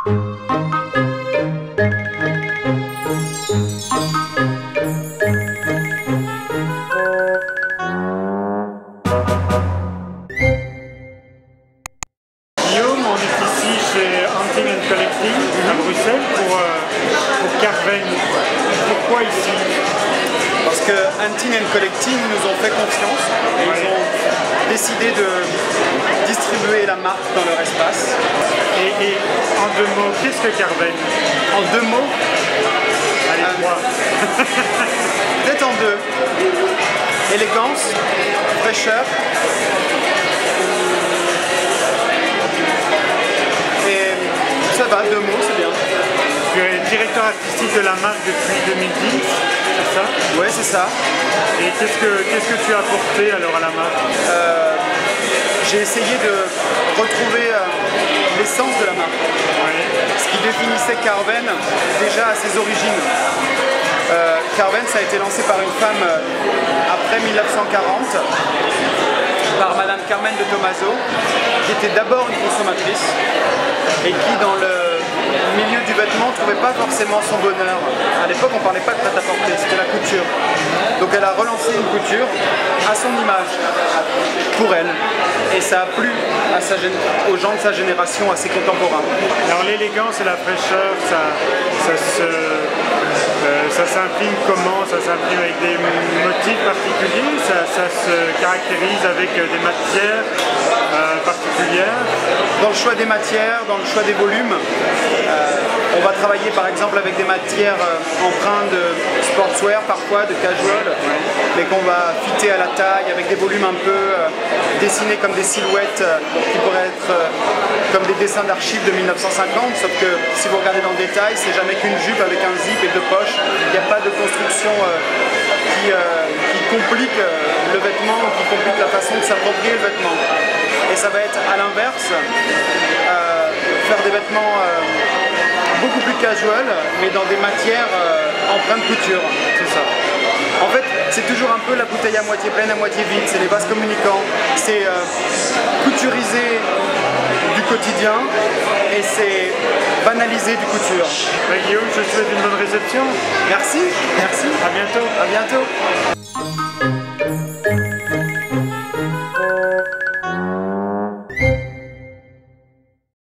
Guillaume, on est ici chez Hunting and Collecting à Bruxelles pour Carven. Pourquoi ici? Parce que Hunting and Collecting nous ont fait confiance et ils ont décidé de distribuer la marque dans leur espace. Et en deux mots, qu'est-ce que Carven? En deux mots, Allez, trois. peut-être en deux. Élégance, fraîcheur. Et ça va, deux mots, c'est bien. Tu es directeur artistique de la marque depuis 2010, c'est ça? Ouais, c'est ça. Et qu'est-ce que tu as apporté alors à la marque? J'ai essayé de retrouver l'essence de la marque. Ce qui définissait Carven déjà à ses origines. Carven, ça a été lancé par une femme après 1940, par Madame Carmen de Tomaso, qui était d'abord une consommatrice et qui, dans le milieu du vêtement, ne trouvait pas forcément son bonheur. À l'époque, on ne parlait pas de prêt-à-porter, c'était la couture. Donc elle a relancé une couture à son image, pour elle. Et ça a plu aux gens de sa génération, à ses contemporains. Alors l'élégance et la fraîcheur, ça s'imprime comment? Ça s'imprime avec des motifs particuliers? Ça se caractérise avec des matières particulières? Dans le choix des matières, dans le choix des volumes, on va travailler par exemple avec des matières empreintes de sportswear, parfois de casual, mais qu'on va fitter à la taille avec des volumes un peu dessinés comme des silhouettes qui pourraient être comme des dessins d'archives de 1950, sauf que si vous regardez dans le détail, c'est jamais qu'une jupe avec un zip et deux poches. Il n'y a pas de construction qui complique le vêtement, qui complique la façon de s'approprier le vêtement. Et ça va être à l'inverse, faire des vêtements beaucoup plus casual, mais dans des matières empreintes couture, c'est ça. En fait, c'est toujours un peu la bouteille à moitié pleine, à moitié vide, c'est les vases communicants, c'est couturiser du quotidien et c'est banaliser du couture. Guillaume, je te souhaite une bonne réception. Merci, merci. À bientôt. À bientôt.